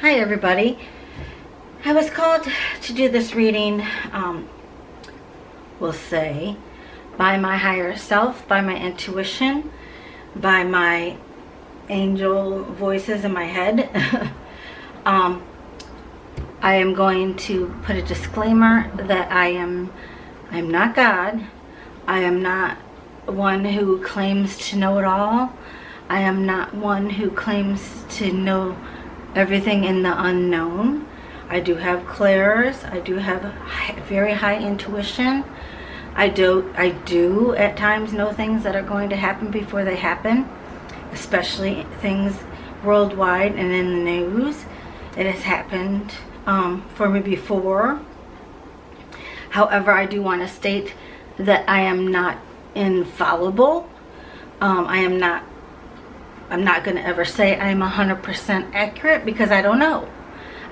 Hi everybody. I was called to do this reading, we'll say, by my higher self, by my intuition, by my angel voices in my head. I am going to put a disclaimer that I'm not God. I am not one who claims to know it all. I am not one who claims to know everything in the unknown. I do have clairs. I do have very high intuition. I do at times know things that are going to happen before they happen, especially things worldwide and in the news. It has happened for me before. However, I do want to state that I am not infallible. I'm not going to ever say I'm 100% accurate because I don't know.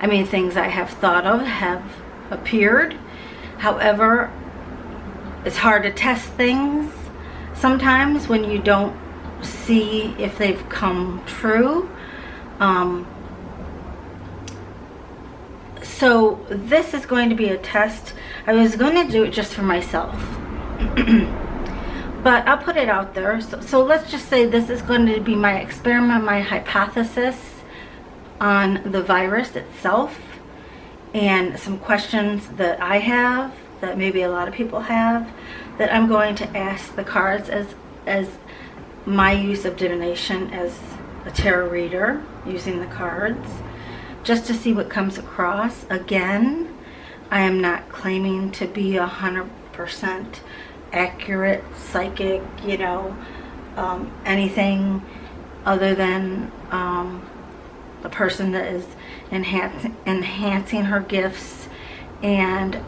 I mean, things I have thought of have appeared. However, it's hard to test things sometimes when you don't see if they've come true. So this is going to be a test. I was going to do it just for myself. But I'll put it out there. So let's just say this is going to be my experiment, my hypothesis on the virus itself, and some questions that I have, that maybe a lot of people have, that I'm going to ask the cards as my use of divination as a tarot reader, using the cards, just to see what comes across. Again, I am not claiming to be 100% accurate, psychic, anything other than a person that is enhancing her gifts and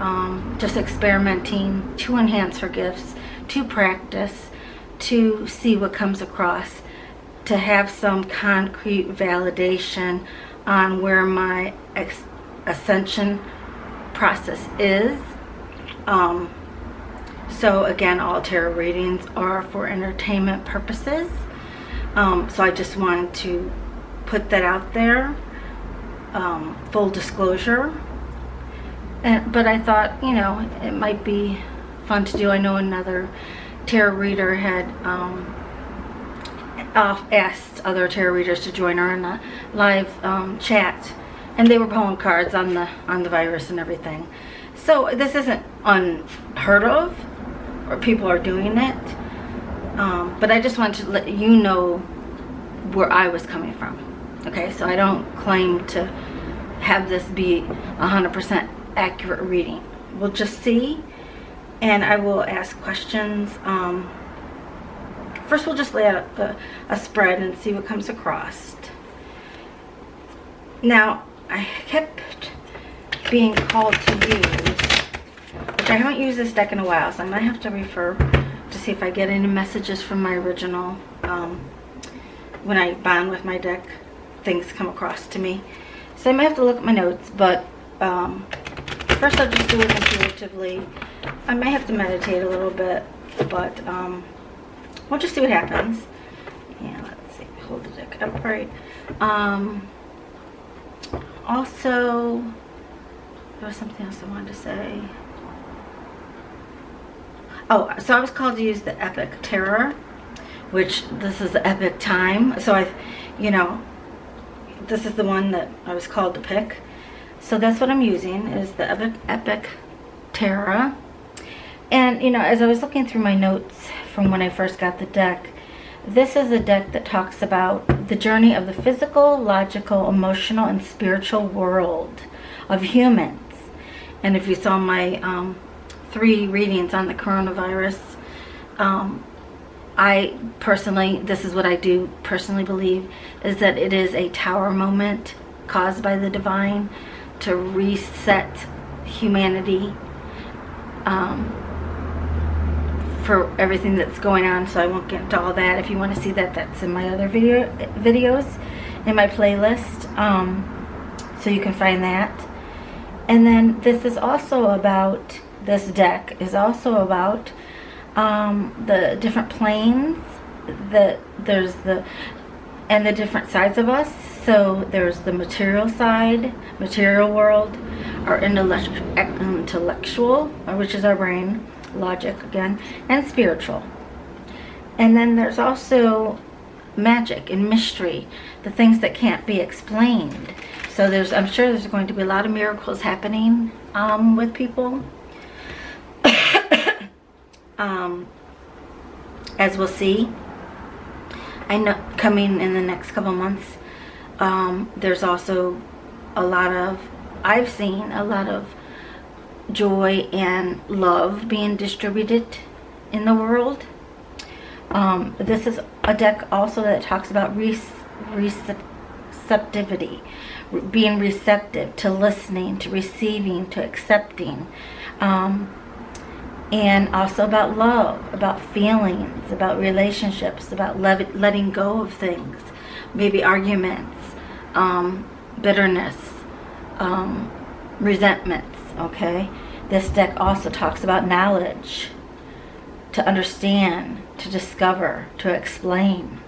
just experimenting to enhance her gifts, to practice, to see what comes across, to have some concrete validation on where my ascension process is. So again, all tarot readings are for entertainment purposes. So I just wanted to put that out there, full disclosure. But I thought, it might be fun to do. I know another tarot reader had asked other tarot readers to join her in a live chat, and they were pulling cards on the virus and everything. So this isn't unheard of, or people are doing it, but I just wanted to let you know where I was coming from. Okay, so I don't claim to have this be 100% accurate reading. We'll just see, and I will ask questions. First, we'll just lay out a spread and see what comes across. Now, I kept being called to use, I haven't used this deck in a while, so I might have to refer to see if I get any messages from my original. When I bond with my deck, things come across to me. So I might have to look at my notes, but first I'll just do it intuitively. I may have to meditate a little bit, but we'll just see what happens. Yeah, let's see. Hold the deck upright. Also, there was something else I wanted to say. Oh, so I was called to use the Epic Terror, which this is the epic time. So this is the one that I was called to pick. So that's what I'm using, is the Epic Terror. And, as I was looking through my notes from when I first got the deck, this is a deck that talks about the journey of the physical, logical, emotional, and spiritual world of humans. And if you saw my 3 readings on the coronavirus, I personally, this is what I do personally believe, is that it is a tower moment caused by the divine to reset humanity for everything that's going on. So I won't get into all that. If you want to see that, that's in my other videos in my playlist, so you can find that. And then this is also about, this deck is also about the different planes that there's the different sides of us. So there's the material side, material world, our intellectual, which is our brain, logic again, and spiritual. And then there's also magic and mystery, the things that can't be explained. So I'm sure there's going to be a lot of miracles happening with people. As we'll see, I know coming in the next couple months, there's also I've seen a lot of joy and love being distributed in the world. This is a deck also that talks about receptivity, being receptive to listening, to receiving, to accepting. And also about love, about feelings, about relationships, about letting go of things, maybe arguments, bitterness, resentments, okay? This deck also talks about knowledge, to understand, to discover, to explain.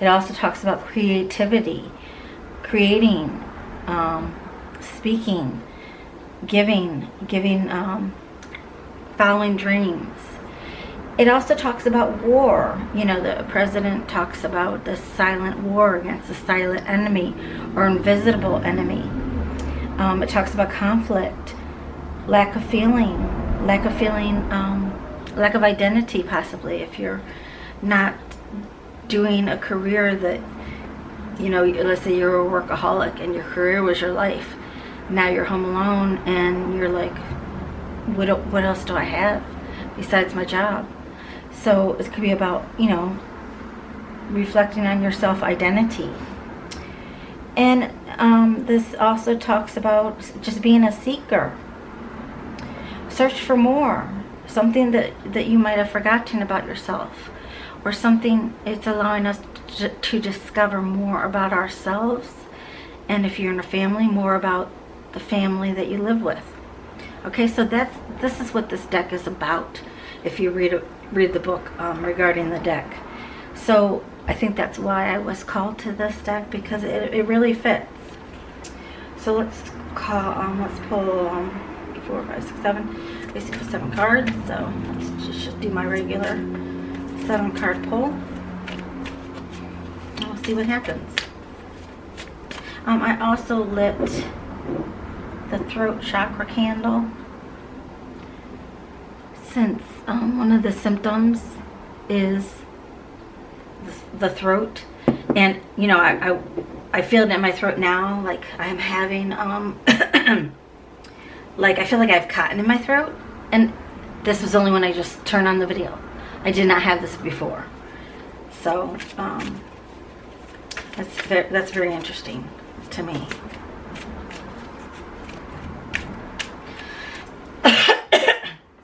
It also talks about creativity, creating, speaking, giving, following dreams. It also talks about war. You know, the president talks about the silent war against the silent enemy or invisible enemy. It talks about conflict, lack of identity, possibly, if you're not doing a career that, you know, let's say you're a workaholic and your career was your life. Now you're home alone and you're like, what else do I have besides my job? So it could be about, you know, reflecting on your self-identity. And this also talks about just being a seeker. Search for more. Something that you might have forgotten about yourself. Or something, it's allowing us to discover more about ourselves. And if you're in a family, more about the family that you live with. Okay, so this is what this deck is about, if you read the book regarding the deck. So I think that's why I was called to this deck, because it really fits. So let's pull 4, 5, 6, 7, basically 7 cards. So let's just do my regular 7 card pull. We'll see what happens. I also lit the throat chakra candle, since one of the symptoms is the throat, and you know, I feel it in my throat now, like I'm having like I feel like I have cotton in my throat, and this was only when I just turned on the video. I did not have this before, so that's very interesting to me.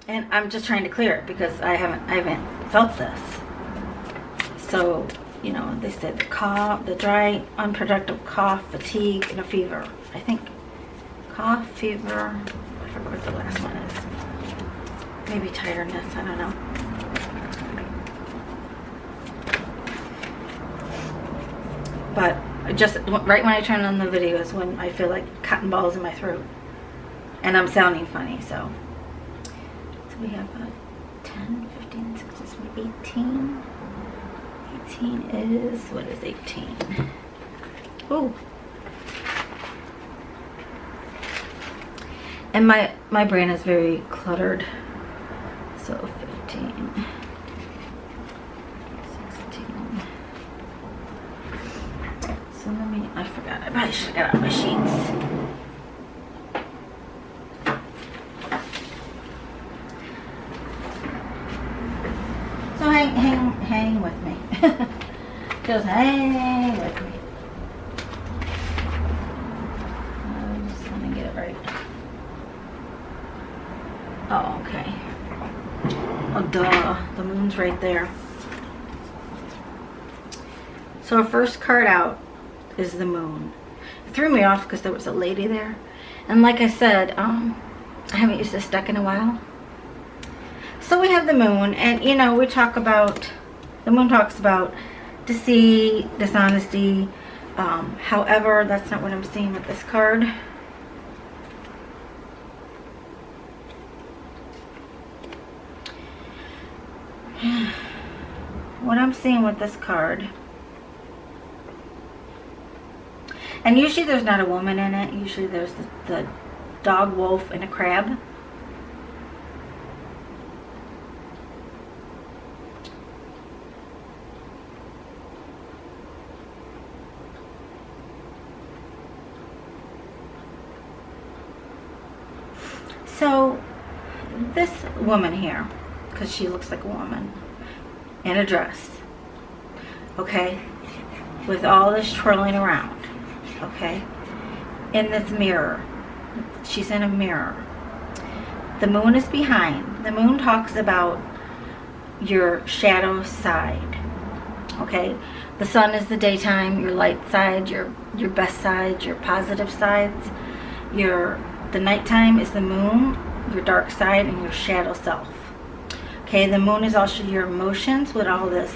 And I'm just trying to clear it because I haven't felt this. So, you know, they said the dry, unproductive cough, fatigue, and a fever. I think cough, fever, I forgot what the last one is. Maybe tiredness, I don't know. But just right when I turn on the video is when I feel like cotton balls in my throat. And I'm sounding funny, so. We have 10, 15, 16, 17, 18. 18 is, what is 18? Ooh. And my brain is very cluttered. So 15, 16. So I forgot, I probably should have got out my sheets. Hang with me. Just hang with me. I just want to get it right. Oh, okay. Oh, duh. The moon's right there. So our first card out is the moon. It threw me off because there was a lady there. And like I said, I haven't used this deck in a while. So we have the moon, and you know, the moon talks about deceit, dishonesty, However, that's not what I'm seeing with this card. What I'm seeing with this card, and usually there's not a woman in it, usually there's the dog, wolf, and a crab. So this woman here, because she looks like a woman in a dress, okay, with all this twirling around, okay, in this mirror, she's in a mirror. The moon is behind. The moon talks about your shadow side, okay. The sun is the daytime, your light side, your best side, your positive sides. The nighttime is the moon, your dark side, and your shadow self. Okay, the moon is also your emotions with all this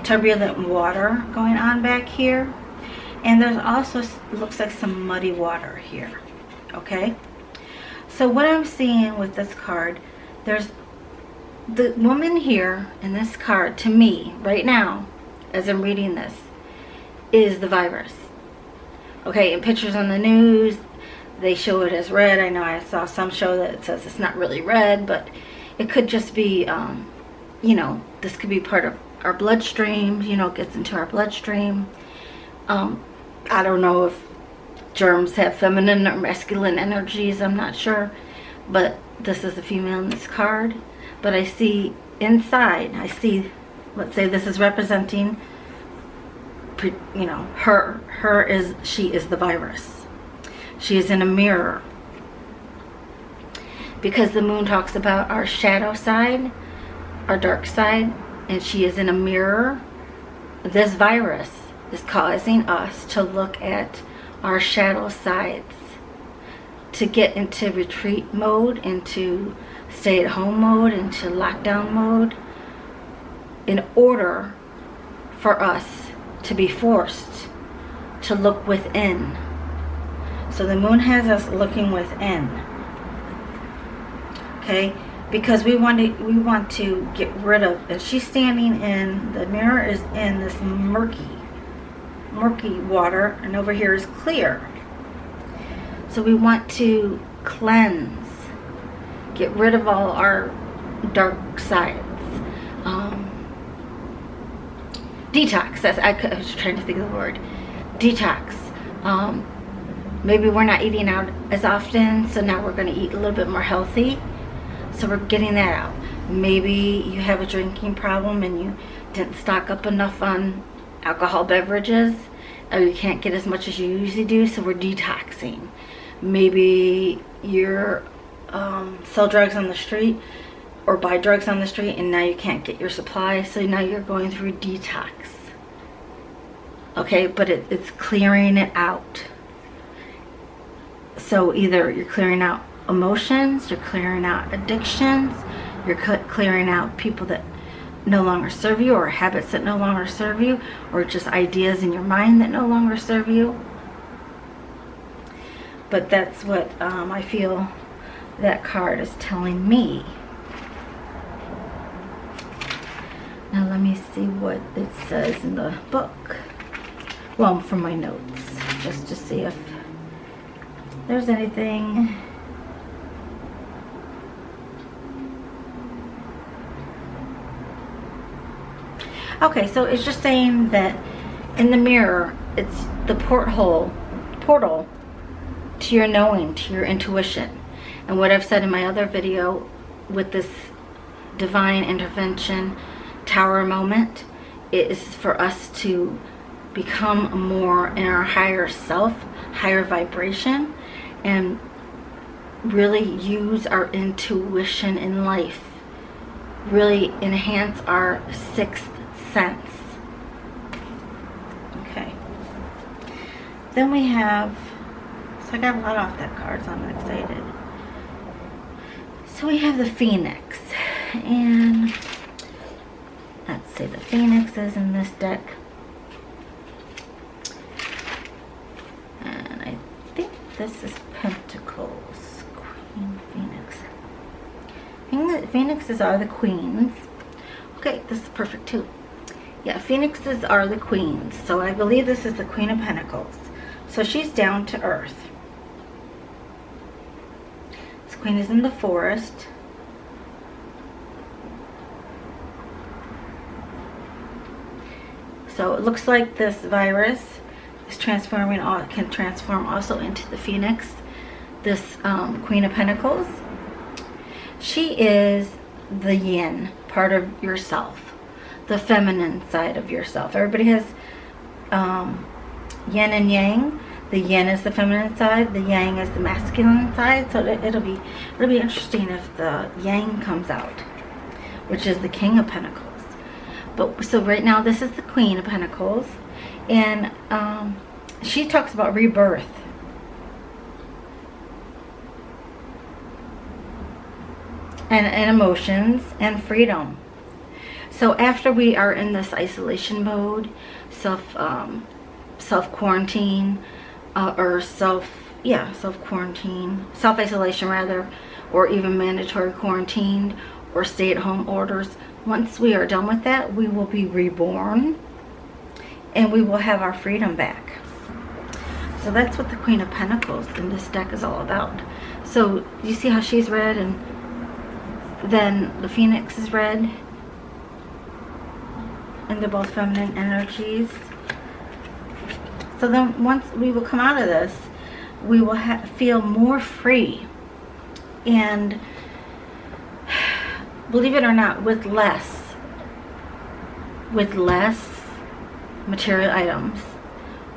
turbulent water going on back here. And there's also, looks like some muddy water here. Okay, so what I'm seeing with this card, there's the woman here in this card, to me, right now, as I'm reading this, is the virus. Okay, in pictures on the news, they show it as red. I know I saw some show that it says it's not really red, but it could just be, you know, this could be part of our bloodstream, you know, gets into our bloodstream. I don't know if germs have feminine or masculine energies, I'm not sure, but this is a female in this card. But I see inside, I see, let's say this is representing, you know, she is the virus. She is in a mirror, because the moon talks about our shadow side, our dark side, and she is in a mirror. This virus is causing us to look at our shadow sides, to get into retreat mode, into stay-at-home mode, into lockdown mode, in order for us to be forced to look within. So the moon has us looking within, okay, because we want to get rid of, and she's standing in, the mirror is in this murky water, and over here is clear. So we want to cleanse, get rid of all our dark sides, detox. I was trying to think of the word, detox. Maybe we're not eating out as often, so now we're going to eat a little bit more healthy. So we're getting that out. Maybe you have a drinking problem and you didn't stock up enough on alcohol beverages, or you can't get as much as you usually do, so we're detoxing. Maybe you're sell drugs on the street or buy drugs on the street, and now you can't get your supply, so now you're going through detox. Okay, but it's clearing it out. So either you're clearing out emotions, you're clearing out addictions, you're clearing out people that no longer serve you, or habits that no longer serve you, or just ideas in your mind that no longer serve you. But that's what I feel that card is telling me. Now let me see what it says in the book. Well, from my notes, just to see if there's anything. Okay, so it's just saying that in the mirror, it's the portal to your knowing, to your intuition. And what I've said in my other video with this divine intervention tower moment is for us to become more in our higher self, higher vibration, and really use our intuition in life, really enhance our sixth sense. Okay, then we have, so I got a lot off that card, so I'm excited. So we have the Phoenix, and let's see, the Phoenix is in this deck. this is Pentacles, Queen Phoenix. Phoenixes are the queens. Okay, this is perfect too. Yeah, Phoenixes are the queens. So I believe this is the Queen of Pentacles. So she's down to earth. This queen is in the forest. So it looks like this virus is transforming, can transform also into the Phoenix, this Queen of Pentacles. She is the yin part of yourself, the feminine side of yourself. Everybody has yin and yang. The yin is the feminine side, the yang is the masculine side. So it'll be interesting if the yang comes out, which is the King of Pentacles. But so right now this is the Queen of Pentacles, and she talks about rebirth. And emotions and freedom. So after we are in this isolation mode, self quarantine, or self quarantine, self isolation rather, or even mandatory quarantine or stay at home orders. Once we are done with that, we will be reborn and we will have our freedom back. So that's what the Queen of Pentacles in this deck is all about. So you see how she's red, and then the Phoenix is red, and they're both feminine energies. So then once we will come out of this, we will feel more free, and believe it or not, with less material items,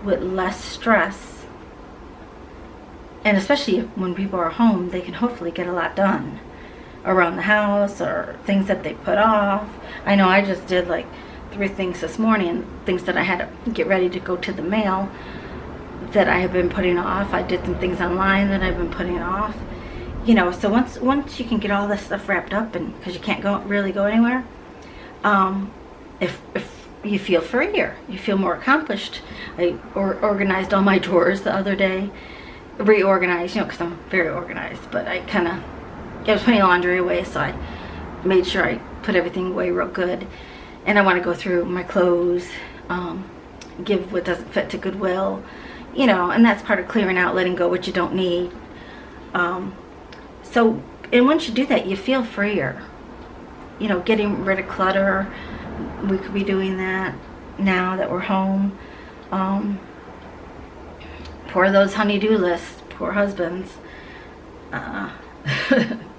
with less stress, and especially when people are home, they can hopefully get a lot done around the house or things that they put off. I know I just did like 3 things this morning, things that I had to get ready to go to the mail that I have been putting off. I did some things online that I've been putting off. You know, so once you can get all this stuff wrapped up, and because you can't really go anywhere, if you feel freer, you feel more accomplished. I organized all my drawers the other day, reorganized, you know, because I'm very organized, but I was putting laundry away, so I made sure I put everything away real good. And I want to go through my clothes, give what doesn't fit to Goodwill, you know, and that's part of clearing out, letting go what you don't need. So, and once you do that, you feel freer. You know, getting rid of clutter. We could be doing that now that we're home. Poor those honey-do lists, poor husbands.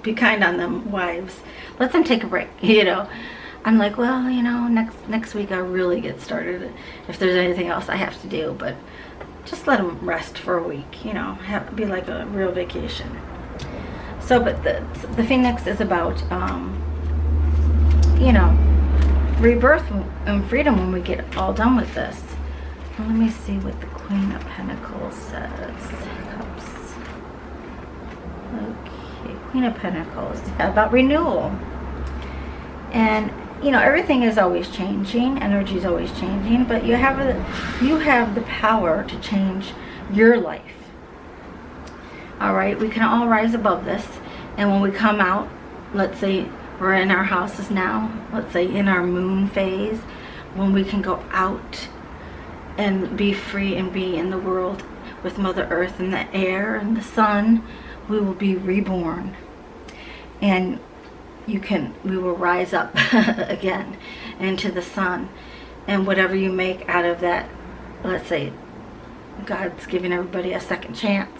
Be kind on them, wives. Let them take a break, you know. I'm like, well, you know, next week I'll really get started if there's anything else I have to do, but just let them rest for a week, you know, be like a real vacation. So, but the Phoenix is about, you know, rebirth and freedom when we get all done with this. Well, let me see what the Queen of Pentacles says. Cups. Okay, Queen of Pentacles, about renewal. And you know, everything is always changing, energy is always changing, but you have the power to change your life. All right, we can all rise above this, and when we come out, let's say we're in our houses now, let's say in our moon phase, when we can go out and be free and be in the world with Mother Earth and the air and the sun, we will be reborn. And we will rise up again into the sun, and whatever you make out of that, let's say God's giving everybody a second chance,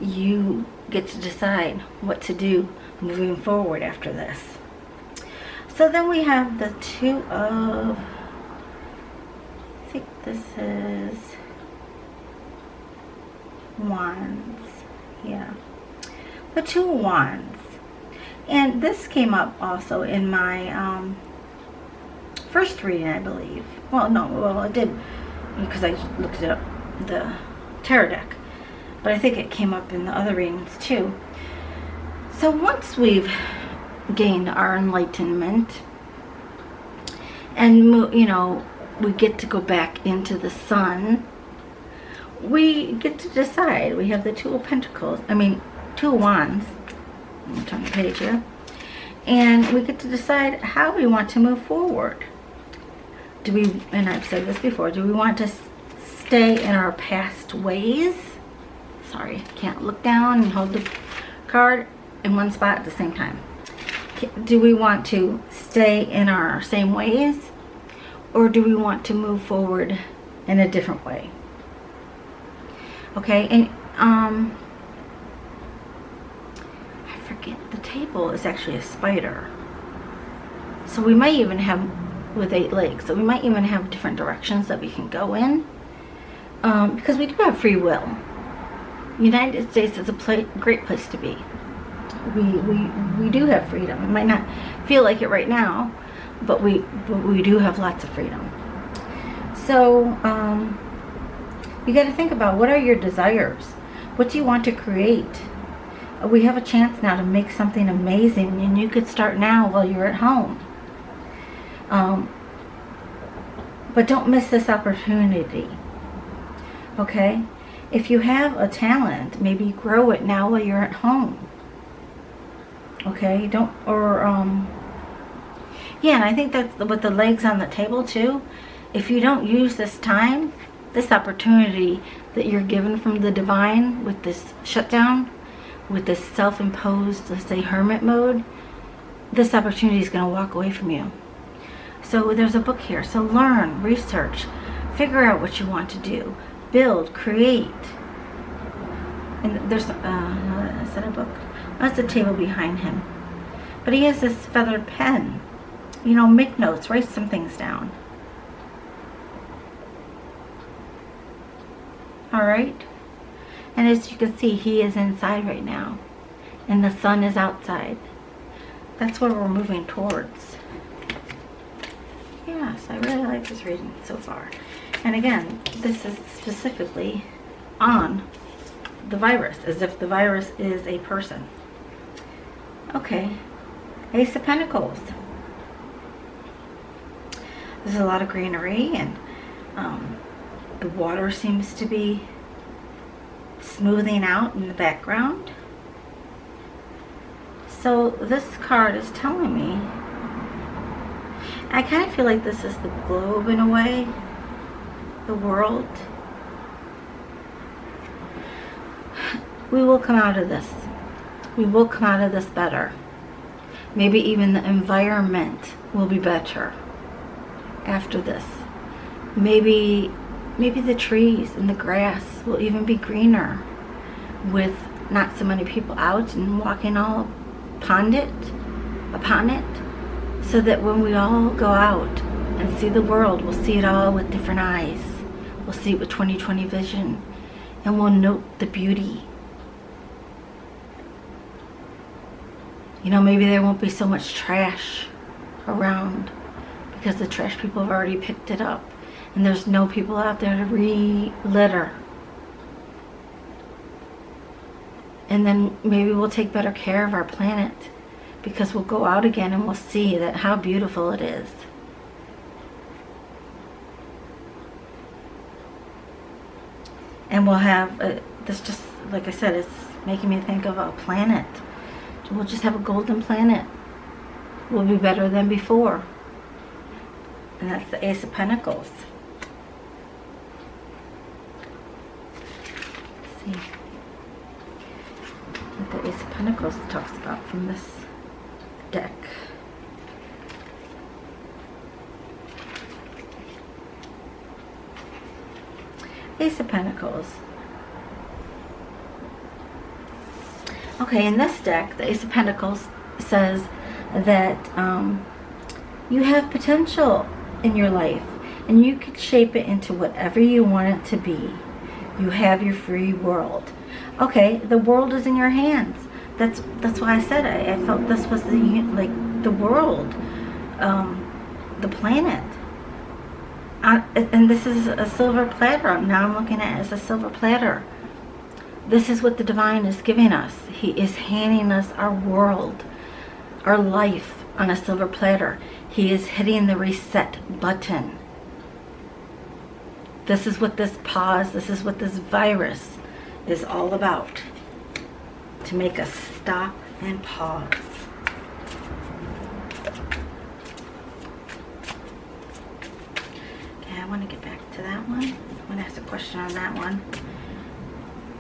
you get to decide what to do moving forward after this. So then we have the Two of, I think this is Wands, yeah, the Two of Wands. And this came up also in my first reading, I believe. Well, it did, because I looked at the tarot deck. But I think it came up in the other readings too. So once we've gained our enlightenment, and you know, we get to go back into the sun, we get to decide. We have the Two of Pentacles, Two of Wands. I'm going to turn the page here. And we get to decide how we want to move forward. Do we, and I've said this before, do we want to stay in our past ways? Sorry, can't look down and hold the card in one spot at the same time. Do we want to stay in our same ways? Or do we want to move forward in a different way? Okay, and I forget, the table is actually a spider. So we might even have, with 8 legs, so we might even have different directions that we can go in. Because we do have free will. United States is a great place to be. We do have freedom. It might not feel like it right now, but we do have lots of freedom. So you got to think about, what are your desires? What do you want to create? We have a chance now to make something amazing, and you could start now while you're at home. But don't miss this opportunity. Okay? If you have a talent, maybe grow it now while you're at home. Okay? Don't, or, yeah, and I think that's with the legs on the table too. If you don't use this time, this opportunity that you're given from the divine with this shutdown, with this self-imposed, let's say, hermit mode, this opportunity is going to walk away from you. So there's a book here. So learn, research, figure out what you want to do. Build, create. And there's, is that a book? That's the table behind him. But he has this feathered pen. You know, make notes, write some things down. Alright? And as you can see, he is inside right now. And the sun is outside. That's where we're moving towards. Yes, I really like this reading so far. And again, this is specifically on the virus, as if the virus is a person. Okay, Ace of Pentacles. There's a lot of greenery, and the water seems to be smoothing out in the background. So this card is telling me, I kind of feel like this is the globe in a way, the world. We will come out of this. We will come out of this better. Maybe even the environment will be better after this. Maybe the trees and the grass will even be greener, with not so many people out and walking all upon it, so that when we all go out and see the world, we'll see it all with different eyes. We'll see it with 20/20 vision, and we'll note the beauty. You know, maybe there won't be so much trash around, because the trash people have already picked it up, and there's no people out there to re-litter. And then maybe we'll take better care of our planet, because we'll go out again and we'll see that how beautiful it is. And we'll have this, just like I said, it's making me think of a planet. We'll just have a golden planet. We'll be better than before. And that's the Ace of Pentacles. Let's see what the Ace of Pentacles talks about from this deck. Ace of Pentacles. Okay, in this deck, the Ace of Pentacles says that you have potential in your life, and you can shape it into whatever you want it to be. You have your free world. Okay, the world is in your hands. That's why I said I felt this was the world, the planet. And this is a silver platter. Now I'm looking at it as a silver platter. This is what the divine is giving us. He is handing us our world, our life on a silver platter. He is hitting the reset button. This is what this pause, this is what this virus is all about. To make us stop and pause. Okay, I want to get back to that one. I'm going to ask a question on that one.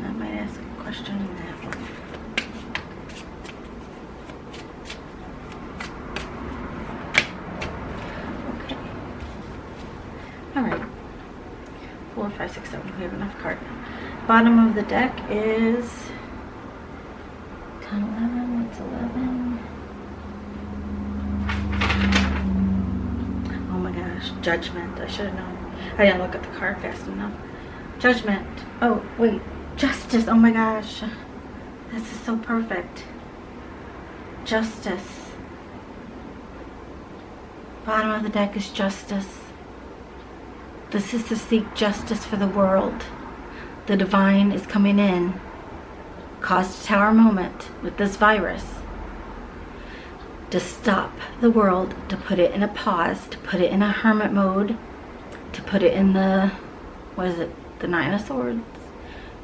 I might ask a question on that one. Okay. Alright. 4, 5, 6, 7. We have enough cards. Bottom of the deck is 10, 11. What's 11? Oh my gosh. Judgment. I should have known. I didn't look at the card fast enough. Judgment. Oh, wait. Justice. Oh my gosh. This is so perfect. Justice. Bottom of the deck is justice. This is to seek justice for the world. The divine is coming in. Caused tower moment with this virus. To stop the world, to put it in a pause, to put it in a hermit mode, to put it in the, what is it, the Nine of Swords?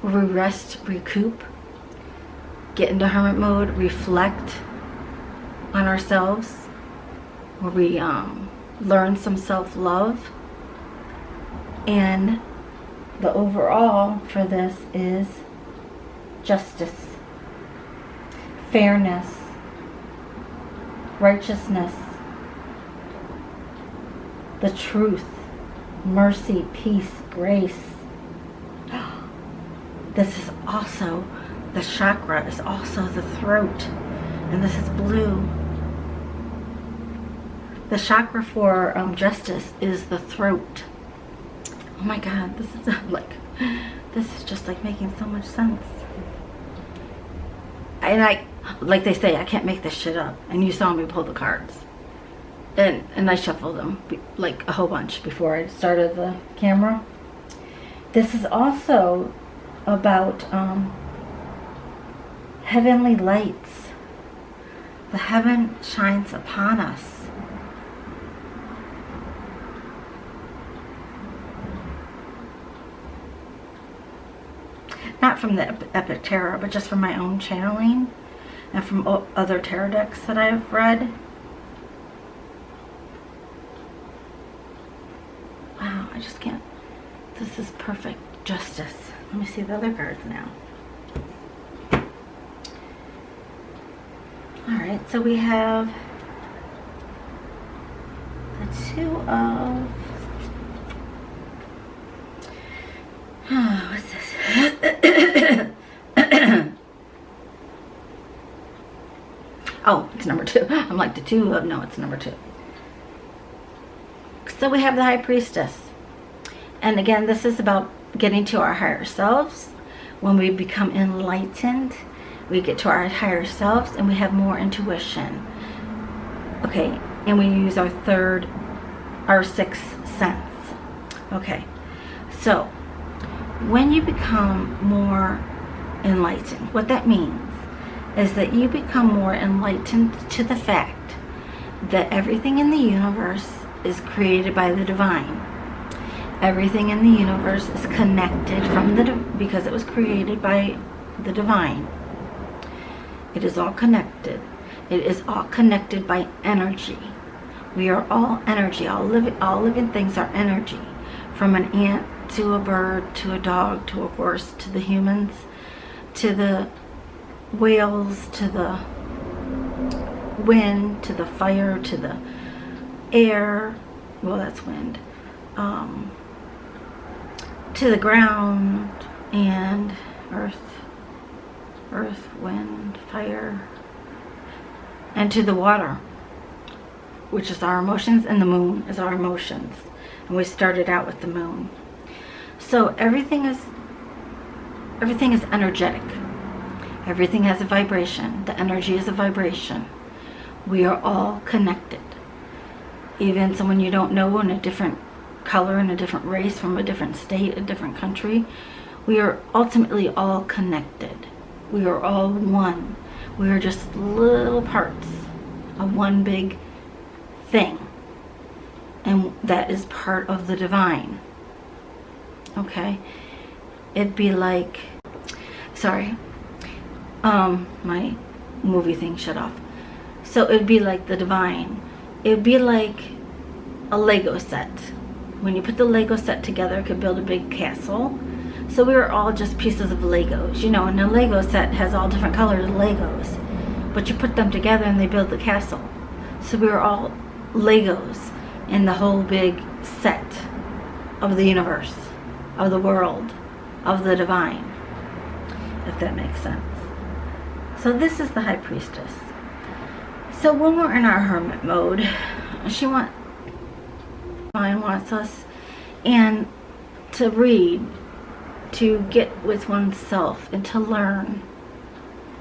Where we rest, recoup, get into hermit mode, reflect on ourselves, where we learn some self-love. And the overall for this is justice, fairness, righteousness, the truth, mercy, peace, grace. This is also, the chakra is also the throat, and this is blue. The chakra for justice is the throat. Oh my God, this is like, this is just like making so much sense. And like they say, I can't make this shit up. And you saw me pull the cards. And I shuffled them like a whole bunch before I started the camera. This is also about heavenly lights. The heaven shines upon us. Not from the Epic Tarot, but just from my own channeling and from other tarot decks that I've read. Wow, I just can't. This is perfect justice. Let me see the other cards now. Alright, so we have the Two of... Oh, what's this? Oh, it's number 2. I'm like the 2 of... No, it's number 2. So we have the High Priestess. And again, this is about getting to our higher selves. When we become enlightened, we get to our higher selves and we have more intuition. Okay, and we use our third, our sixth sense. Okay, so when you become more enlightened, what that means is that you become more enlightened to the fact that everything in the universe is created by the divine. Everything in the universe is connected from because it was created by the divine. It is all connected. It is all connected by energy. We are all energy. All living things are energy. From an ant to a bird to a dog to a horse to the humans to the whales to the wind to the fire to the air. Well, that's wind. To the ground and earth, wind, fire, and to the water, which is our emotions, and the moon is our emotions. And we started out with the moon. So everything is energetic. Everything has a vibration. The energy is a vibration. We are all connected. Even someone you don't know in a different color, in a different race, from a different state, a different country, we are ultimately all connected. We are all one. We are just little parts of one big thing. And that is part of the divine. okay? It'd be like, sorry, my movie thing shut off. So it'd be like the divine. It'd be like a Lego set. When you put the Lego set together, it could build a big castle. So we were all just pieces of Legos, you know, and a Lego set has all different colored Legos. But you put them together and they build the castle. So we were all Legos in the whole big set of the universe, of the world, of the divine, if that makes sense. So this is the High Priestess. So when we're in our hermit mode, divine wants us and to read, to get with oneself and to learn.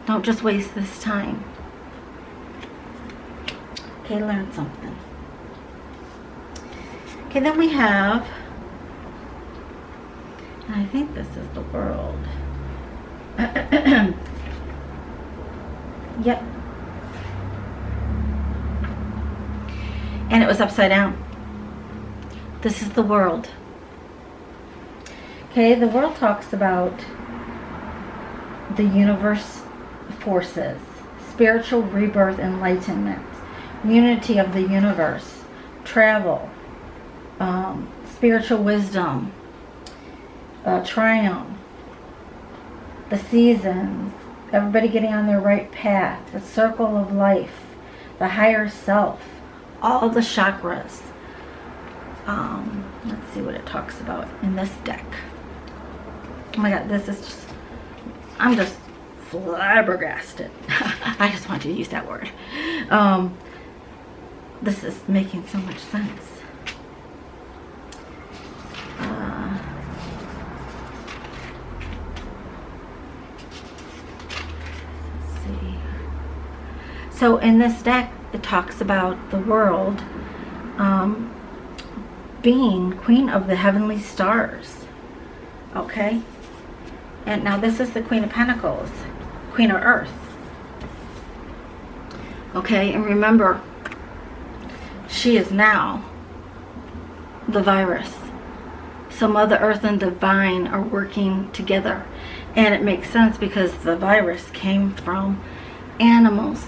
Don't just waste this time. Okay, learn something. Okay, then we have, and I think this is the world. Yep. And it was upside down. This is the world. Okay, the world talks about the universe forces, spiritual rebirth, enlightenment, unity of the universe, travel, spiritual wisdom, triumph, the seasons, everybody getting on their right path, the circle of life, the higher self, all the chakras. Let's see what it talks about in this deck. Oh my god, this is just, I'm just flabbergasted. I just wanted to use that word. This is making so much sense. Let's see. So in this deck, it talks about the world being queen of the heavenly stars. Okay? And now this is the Queen of Pentacles, Queen of Earth. Okay, and remember, she is now the virus. So Mother Earth and Divine are working together. And it makes sense because the virus came from animals.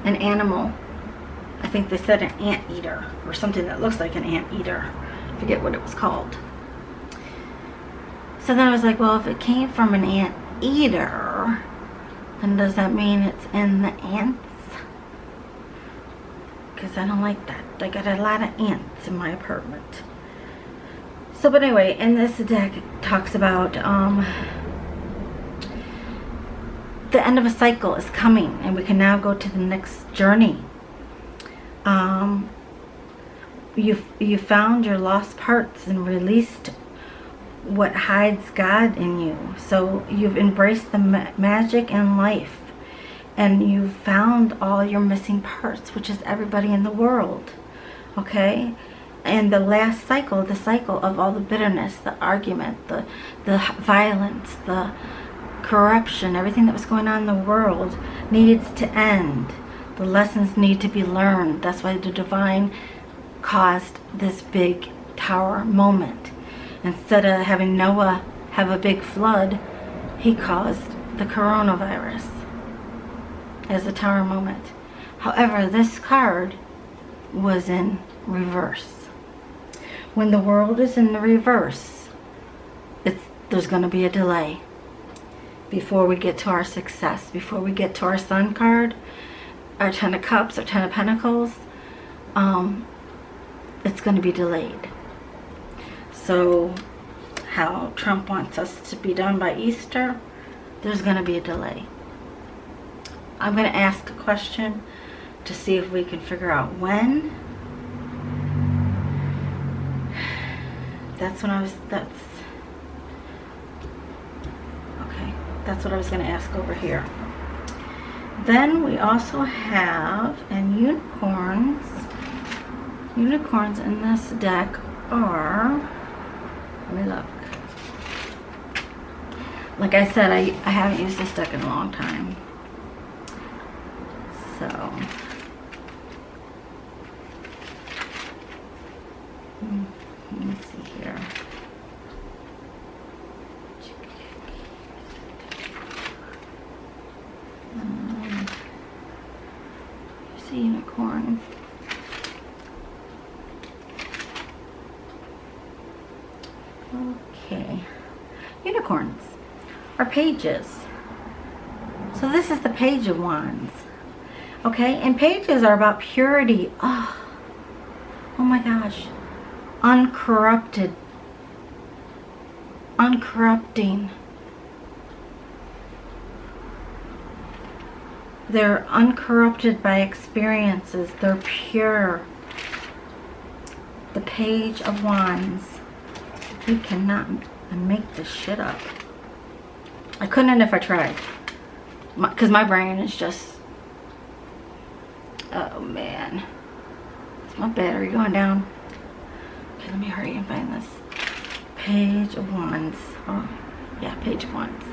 An animal, I think they said an anteater, or something that looks like an anteater. I forget what it was called. So then I was like, well, if it came from an anteater, then does that mean it's in the ants? Because I don't like that. I got a lot of ants in my apartment. So, but anyway, in this deck, it talks about the end of a cycle is coming, and we can now go to the next journey. You found your lost parts and released what hides God in you. So you've embraced the magic in life, and you've found all your missing parts, which is everybody in the world. Okay? And the last cycle, the cycle of all the bitterness, the argument, the violence, the corruption, everything that was going on in the world needs to end. The lessons need to be learned. That's why the divine caused this big tower moment. Instead of having Noah have a big flood, he caused the coronavirus as a tower moment. However, this card was in reverse. When the world is in the reverse, there's going to be a delay before we get to our success, before we get to our Sun card, our Ten of Cups, our Ten of Pentacles. It's going to be delayed. So how Trump wants us to be done by Easter, there's going to be a delay. I'm going to ask a question to see if we can figure out when. That's what I was going to ask over here. Then we also have, and unicorns. Unicorns in this deck are, let me look. Like I said, I haven't used this deck in a long time. So, let me see here. It's a unicorn. Okay. Unicorns are pages. So this is the Page of Wands. Okay, and pages are about purity. Oh my gosh. Uncorrupted. Uncorrupting. They're uncorrupted by experiences. They're pure. The Page of Wands. You cannot make this shit up. I couldn't if I tried. Because my brain is just... Oh man. Is my battery going down? Okay, let me hurry and find this. Page of Wands. Oh, yeah, Page of Wands.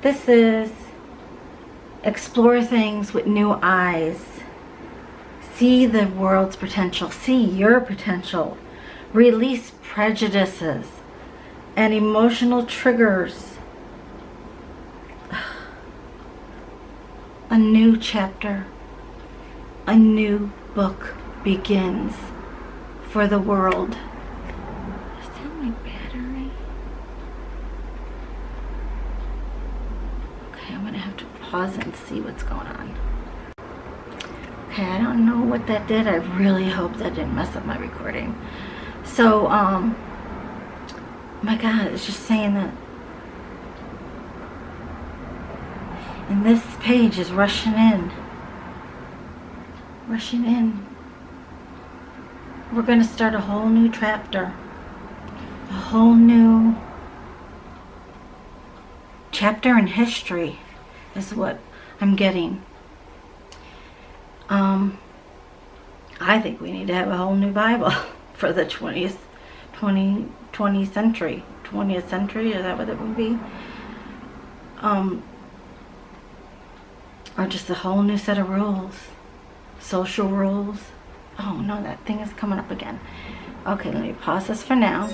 This is... Explore things with new eyes. See the world's potential. See your potential. Release prejudices and emotional triggers. A new chapter. A new book begins for the world. Is that my battery? Okay, I'm gonna have to pause and see what's going on. Okay, I don't know what that did. I really hope that didn't mess up my recording. So, my God, it's just saying that. And this page is rushing in. Rushing in. We're going to start a whole new chapter. A whole new chapter in history is what I'm getting. I think we need to have a whole new Bible for the 20th century. 20th century, is that what it would be? Or just a whole new set of rules. Social rules. Oh no, that thing is coming up again. Okay, let me pause this for now.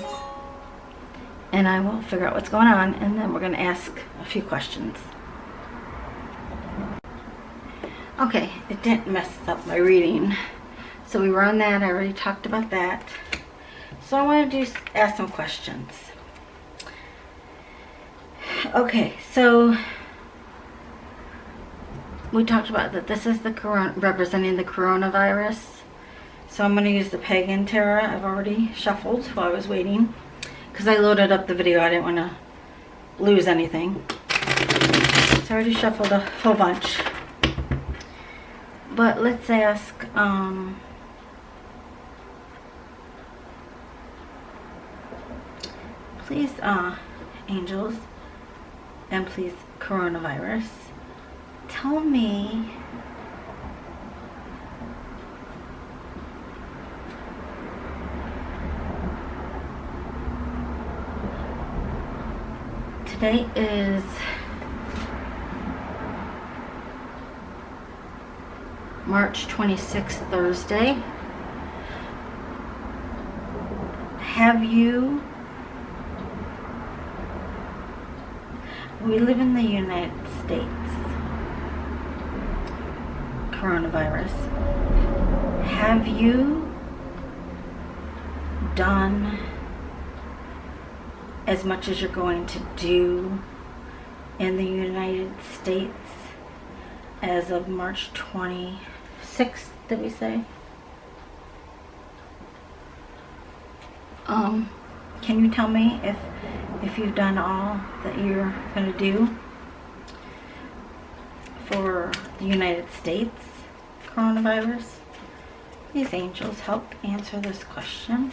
And I will figure out what's going on, and then we're going to ask a few questions. Okay, it didn't mess up my reading. So we were on that. I already talked about that. So I want to ask some questions. Okay, so we talked about that this is the representing the coronavirus. So I'm going to use the Pagan Tarot. I've already shuffled while I was waiting. Because I loaded up the video. I didn't want to lose anything. So I already shuffled a whole bunch. But let's ask, please, angels, and please, coronavirus, tell me today is March 26th, Thursday. We live in the United States. Coronavirus. Have you done as much as you're going to do in the United States as of March 26th, did we say? Can you tell me if you've done all that you're going to do for the United States coronavirus? These angels help answer this question.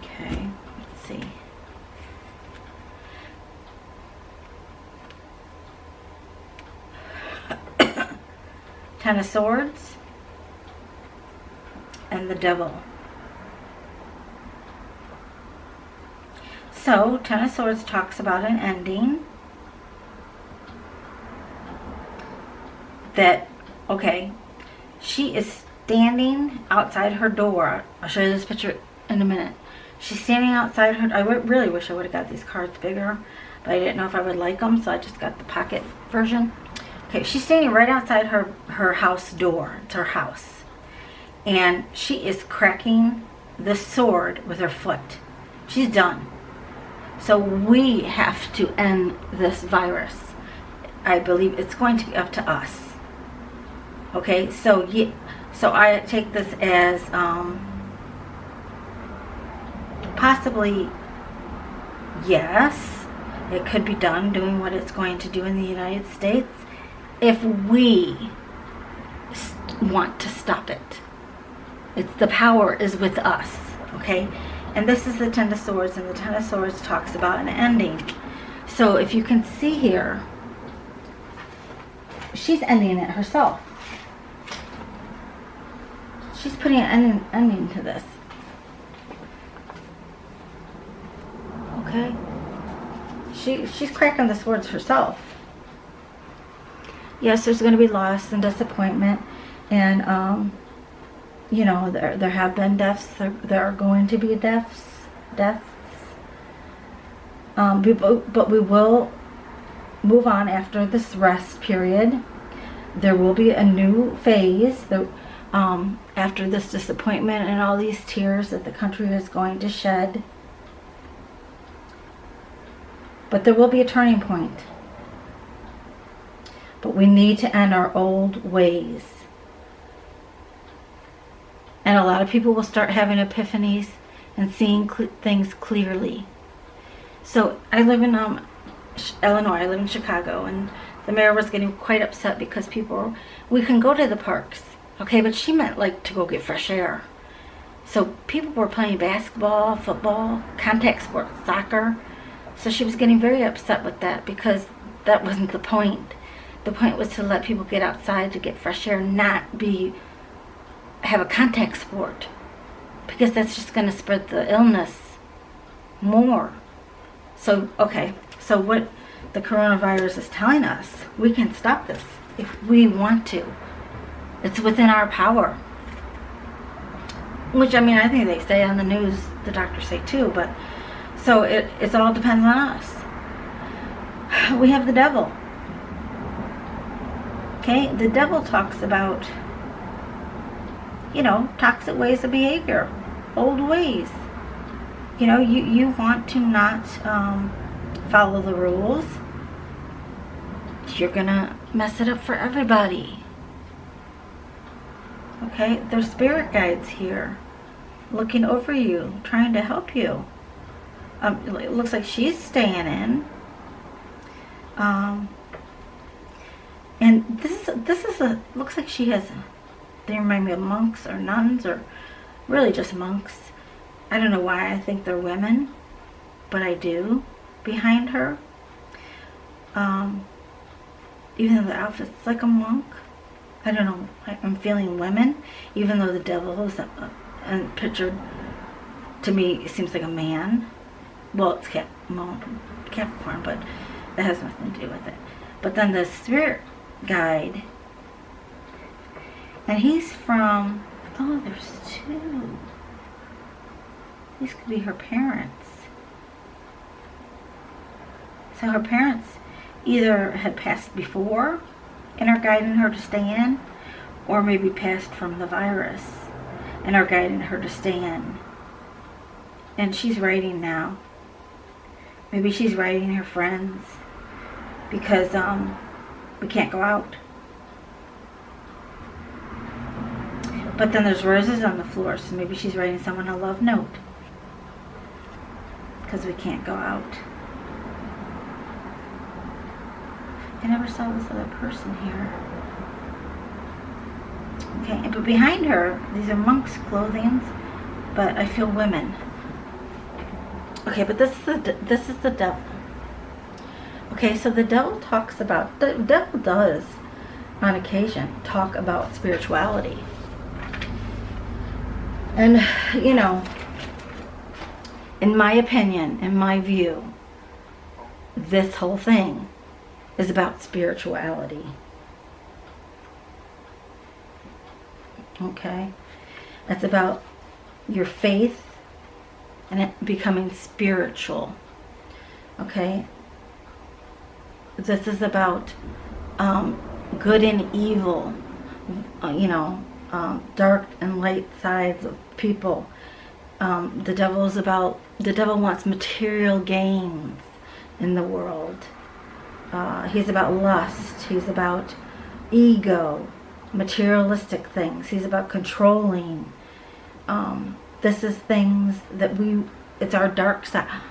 Okay, let's see. Ten of Swords and the Devil. So, Ten of Swords talks about an ending. That, okay, she is standing outside her door. I'll show you this picture in a minute. She's standing outside her, I really wish I would have got these cards bigger. but I didn't know if I would like them, so I just got the pocket version. Okay, she's standing right outside her house door. It's her house. And she is cracking the sword with her foot. She's done. So we have to end this virus. I believe it's going to be up to us. Okay, so I take this as possibly, yes, it could be done, doing what it's going to do in the United States, if we want to stop it. The power is with us, okay? And this is the Ten of Swords, and the Ten of Swords talks about an ending. So if you can see here, she's ending it herself. She's putting an ending to this. Okay? She's cracking the swords herself. Yes, there's going to be loss and disappointment, and you know, there have been deaths. There are going to be deaths. But we will move on after this rest period. There will be a new phase after this disappointment and all these tears that the country is going to shed. But there will be a turning point. But we need to end our old ways. And a lot of people will start having epiphanies and seeing things clearly. So I live in Illinois, I live in Chicago, and the mayor was getting quite upset because we can go to the parks, okay, but she meant like to go get fresh air. So people were playing basketball, football, contact sports, soccer. So she was getting very upset with that because that wasn't the point. The point was to let people get outside to get fresh air, not have a contact sport, because that's just going to spread the illness more. So, okay, so what the coronavirus is telling us, we can stop this if we want to. It's within our power. Which, I mean, I think they say on the news, the doctors say too, but so it all depends on us. We have the devil. Okay, the devil talks about, you know, toxic ways of behavior, old ways. You know, you want to not follow the rules. You're gonna mess it up for everybody. Okay, there's spirit guides here, looking over you, trying to help you. It looks like she's staying in. And this is looks like she has. They remind me of monks or nuns, or really just monks. I don't know why I think they're women, but I do. Behind her, even though the outfit's like a monk, I don't know. I'm feeling women, even though the devil is pictured to me. It seems like a man. Well, it's Capricorn, but that has nothing to do with it. But then the spirit guide, and he's from, oh, there's two. These could be her parents. So her parents either had passed before and are guiding her to stay in, or maybe passed from the virus and are guiding her to stay in. And she's writing now. Maybe she's writing her friends because we can't go out. But then there's roses on the floor, so maybe she's writing someone a love note because we can't go out. I never saw this other person here. Okay, but behind her, these are monks' clothing, but I feel women. Okay, but this is the devil. Okay, so the devil does, on occasion, talk about spirituality. And, you know, in my opinion, in my view, this whole thing is about spirituality. Okay? It's about your faith and it becoming spiritual. Okay? This is about good and evil, dark and light sides of people. The devil wants material gains in the world. He's about lust. He's about ego, materialistic things. He's about controlling. This is things that it's our dark side.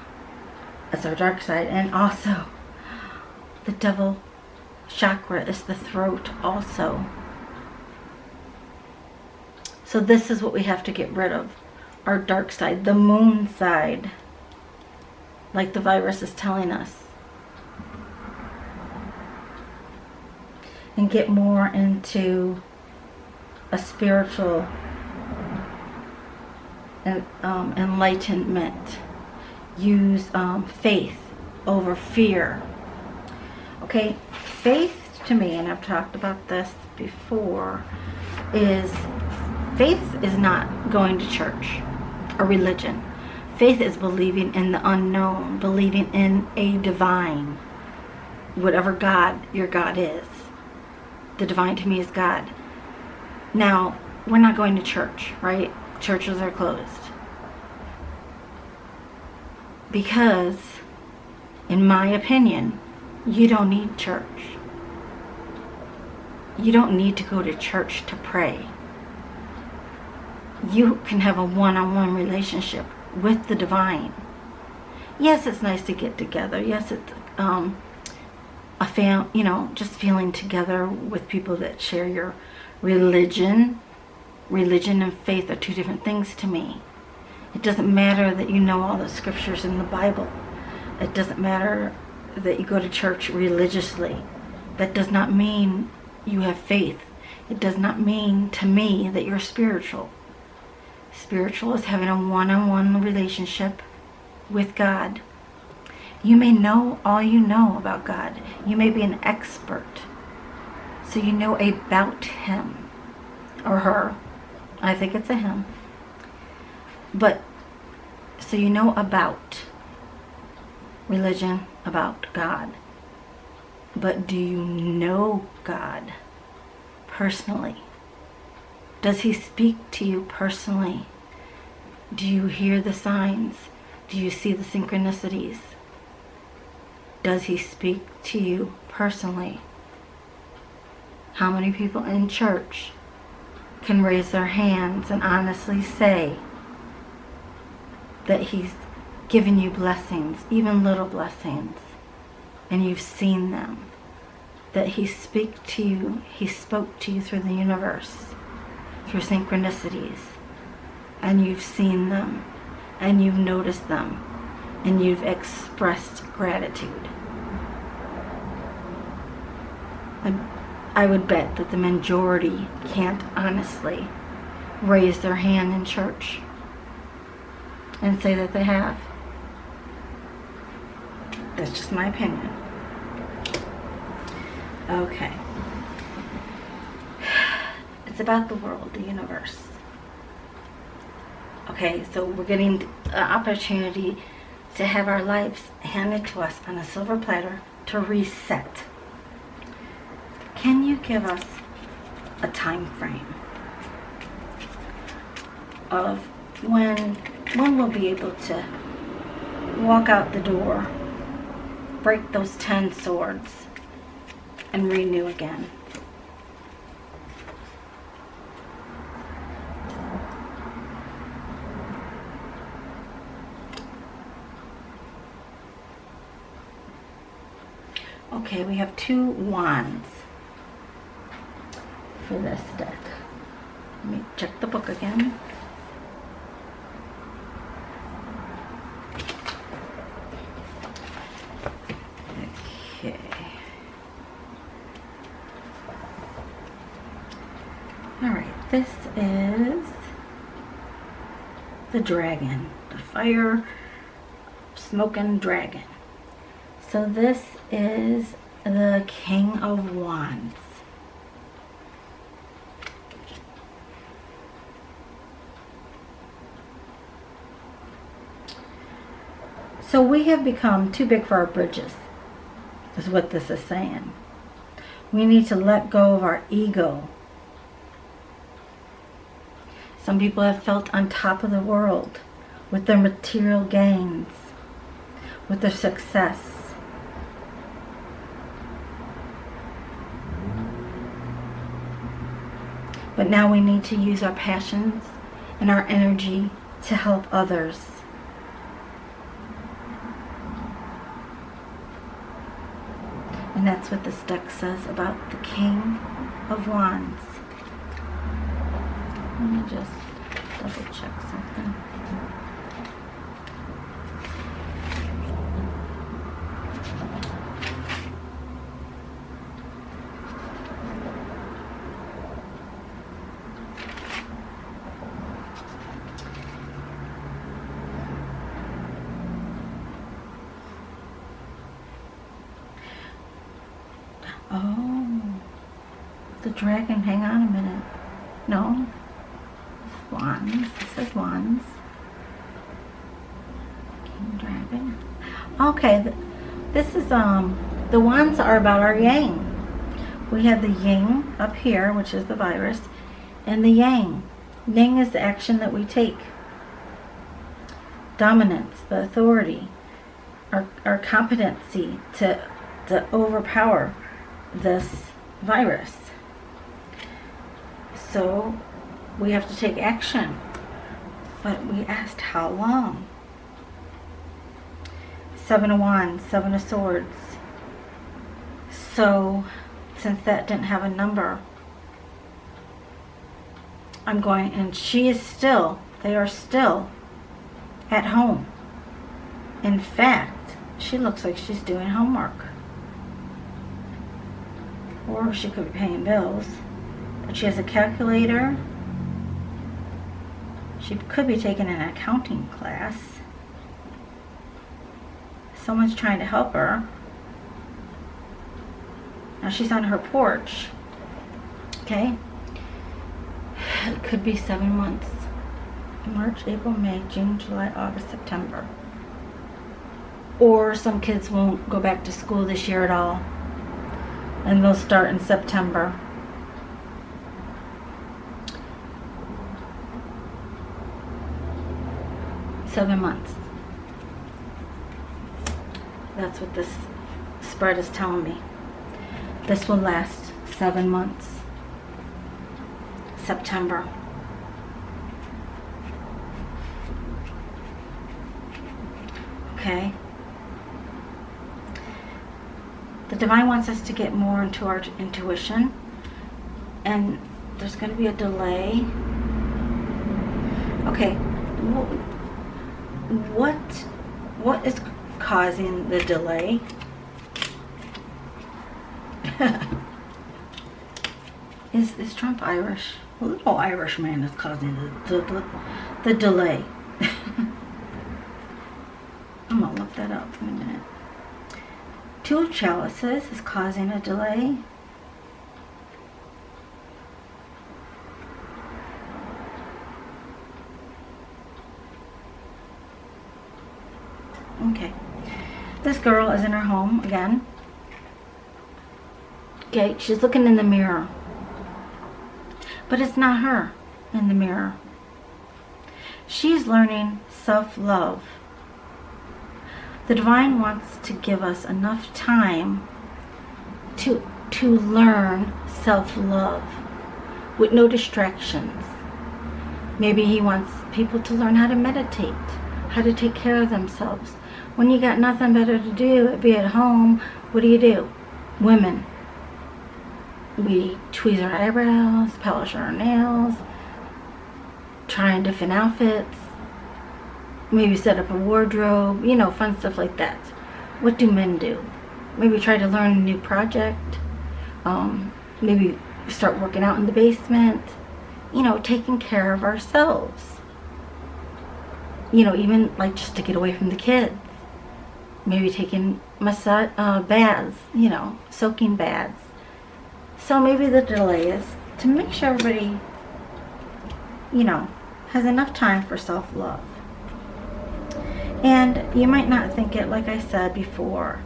It's our dark side. And also, the devil chakra is the throat also. So this is what we have to get rid of. Our dark side, the moon side, like the virus is telling us. And get more into a spiritual enlightenment. Use faith over fear. Okay, faith to me, and I've talked about this before, faith is not going to church or religion. Faith is believing in the unknown, believing in a divine, whatever God your God is. The divine to me is God. Now, we're not going to church, right? Churches are closed. Because, in my opinion, you don't need church. You don't need to go to church to pray. You can have a one-on-one relationship with the divine. Yes, it's nice to get together. Yes, it's just feeling together with people that share your religion. Religion and faith are two different things to me. It doesn't matter that you know all the scriptures in the Bible. It doesn't matter that you go to church religiously. That does not mean you have faith. It does not mean to me that you're spiritual. Spiritual is having a one-on-one relationship with God. You may know all you know about God. You may be an expert. So you know about him or her. I think it's a him. But, so you know about religion, about God. But do you know God personally? Does he speak to you personally? Do you hear the signs? Do you see the synchronicities? Does he speak to you personally? How many people in church can raise their hands and honestly say that he's given you blessings, even little blessings, and you've seen them? That he spoke to you through the universe, through synchronicities, and you've seen them, and you've noticed them, and you've expressed gratitude. I would bet that the majority can't honestly raise their hand in church and say that they have. That's just my opinion. Okay. It's about the world, the universe. Okay, so we're getting an opportunity to have our lives handed to us on a silver platter to reset. Can you give us a time frame of when we'll be able to walk out the door, break those 10 swords, and renew again? Okay, we have 2 wands for this deck. Let me check the book again. Okay. Alright, this is the dragon, the fire smoking dragon. So this is the King of Wands. So we have become too big for our britches. is what this is saying. We need to let go of our ego. Some people have felt on top of the world with their material gains, with their success. But now we need to use our passions and our energy to help others. And that's what this deck says about the King of Wands. Let me just double check something. Oh, the dragon, hang on a minute. No, Wands, this is Wands. King Dragon. Okay, this is, the Wands are about our yang. We have the yin up here, which is the virus, and the yang. Yang is the action that we take. Dominance, the authority, our competency to overpower this virus. So we have to take action. But we asked how long? 7 of Wands, 7 of Swords. So since that didn't have a number, I'm going, and she is still, they are still at home. In fact, she looks like she's doing homework. Or she could be paying bills. But she has a calculator. She could be taking an accounting class. Someone's trying to help her. Now she's on her porch. Okay? It could be 7 months. March, April, May, June, July, August, September. Or some kids won't go back to school this year at all. And they'll start in September. Seven months. That's what this spread is telling me. This will last 7 months. September. Okay. The Divine wants us to get more into our intuition, and there's going to be a delay. Okay, what is causing the delay? Is Trump Irish? A little Irish man is causing the delay. I'm going to look that up in a minute. 2 of Chalices is causing a delay. Okay. This girl is in her home again. Okay, she's looking in the mirror. But it's not her in the mirror. She's learning self-love. The Divine wants to give us enough time to learn self-love with no distractions. Maybe he wants people to learn how to meditate, how to take care of themselves. When you got nothing better to do, be at home, what do? Women. We tweeze our eyebrows, polish our nails, try on different outfits, maybe set up a wardrobe, fun stuff like that. What do men do? Maybe try to learn a new project, maybe start working out in the basement, taking care of ourselves. Even like just to get away from the kids. Maybe taking baths, soaking baths. So maybe the delay is to make sure everybody, has enough time for self-love. And you might not think it, like I said before,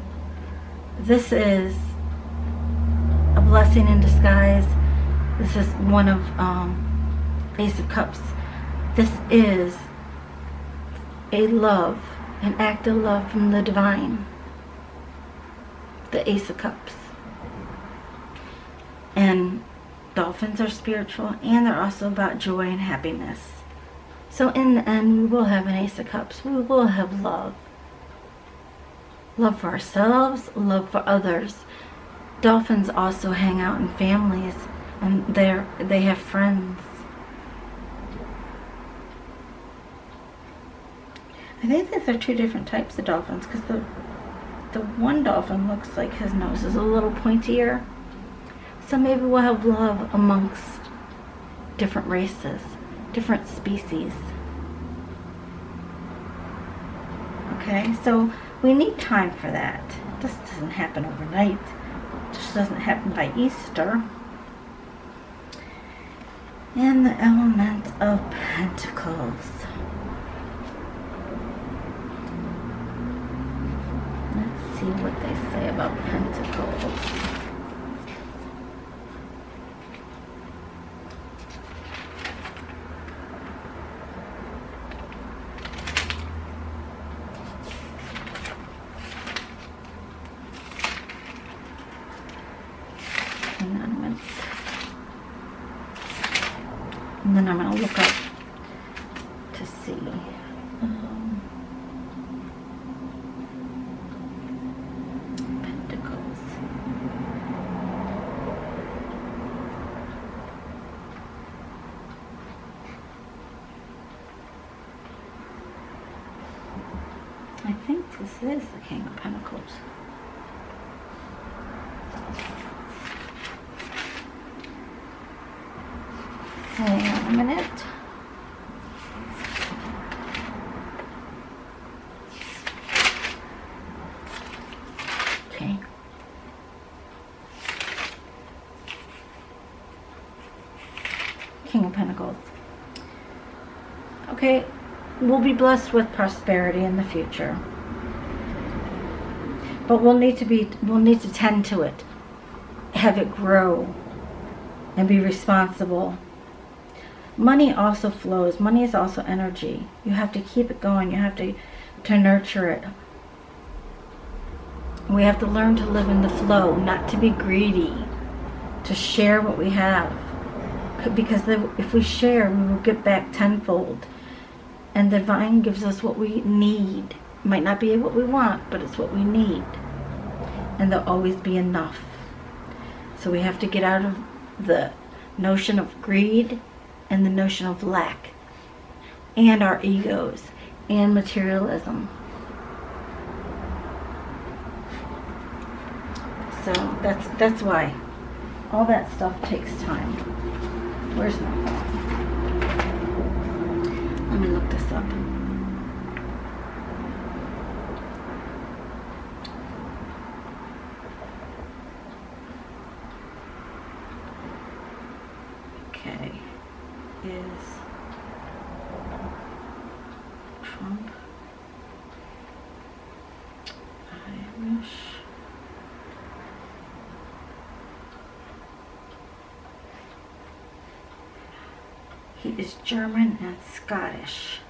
this is a blessing in disguise. This is one of Ace of Cups. This is a love, an act of love from the divine. The Ace of Cups. And dolphins are spiritual, and they're also about joy and happiness. So in the end, we will have an Ace of Cups. We will have love. Love for ourselves, love for others. Dolphins also hang out in families, and they have friends. I think that there are two different types of dolphins, because the one dolphin looks like his nose is a little pointier. So maybe we'll have love amongst different races, different species. Okay, so we need time for that. This doesn't happen overnight. It just doesn't happen by Easter. And the element of Pentacles. Let's see what they say about Pentacles. And then I'm going to look up to see. Pentacles. I think this is the King of Pentacles. Hang on a minute. Okay. King of Pentacles. Okay, we'll be blessed with prosperity in the future. But we'll need to tend to it. Have it grow and be responsible. Money also flows. Money is also energy. You have to keep it going. You have to nurture it. We have to learn to live in the flow, not to be greedy, to share what we have. Because if we share, we will get back tenfold. And the divine gives us what we need. It might not be what we want, but it's what we need. And there'll always be enough. So we have to get out of the notion of greed and the notion of lack, and our egos, and materialism. So that's why all that stuff takes time. Where's my phone? Let me look this up. Okay. Is Trump Irish? He is German and Scottish.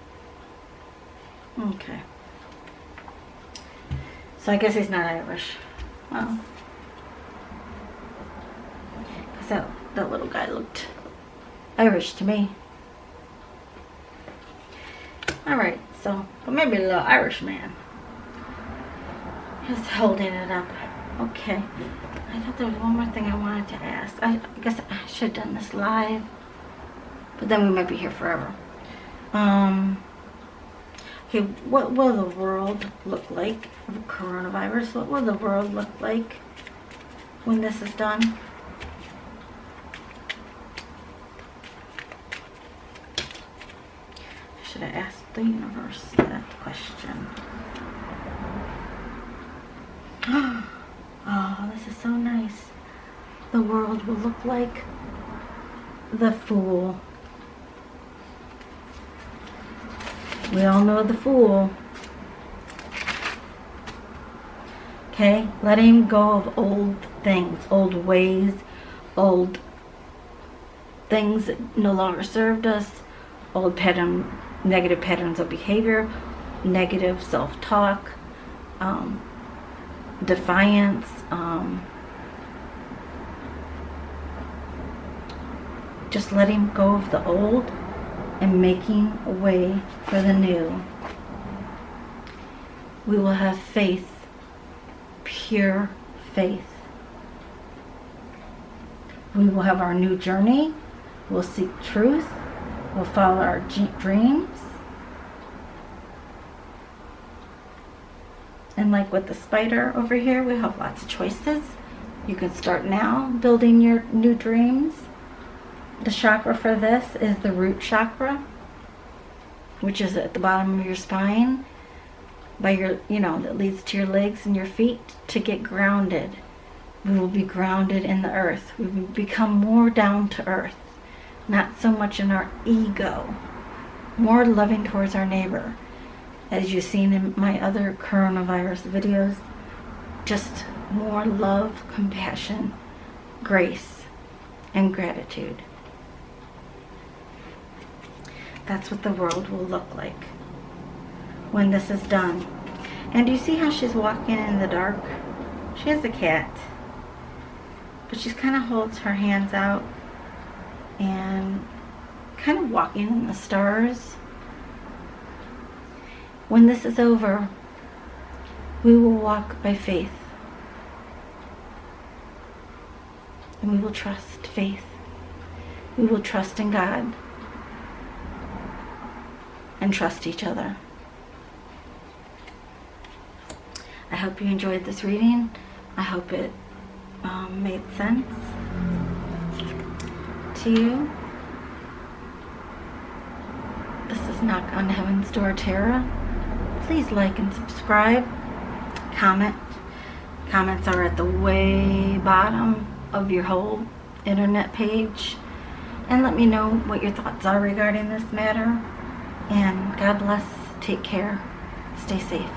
Okay. So I guess he's not Irish. Well, because that little guy looked Irish to me. Alright, so, but maybe a little Irish man. Just holding it up. Okay. I thought there was one more thing I wanted to ask. I guess I should have done this live. But then we might be here forever. Okay, what will the world look like of coronavirus? What will the world look like when this is done? Should have asked the universe that question. Oh, this is so nice. The world will look like the Fool. We all know the Fool. Okay? Letting go of old things, old ways, old things that no longer served us, old negative patterns of behavior, negative self-talk, defiance, just letting go of the old and making a way for the new. We will have faith, pure faith. We will have our new journey. We'll seek truth. We'll follow our dreams. And like with the spider over here, we have lots of choices. You can start now building your new dreams. The chakra for this is the root chakra, which is at the bottom of your spine, by your, that leads to your legs and your feet, to get grounded. We will be grounded in the earth. We will become more down to earth, not so much in our ego, more loving towards our neighbor. As you've seen in my other coronavirus videos, just more love, compassion, grace, and gratitude. That's what the world will look like when this is done. And do you see how she's walking in the dark? She has a cat, but she kind of holds her hands out and kind of walking in the stars. When this is over, we will walk by faith, and we will trust faith. We will trust in God and trust each other. I hope you enjoyed this reading. I hope it made sense to you. This is Knock on Heaven's Door Tarot. Please like and subscribe. Comment. Comments are at the way bottom of your whole internet page. And let me know what your thoughts are regarding this matter. And God bless. Take care. Stay safe.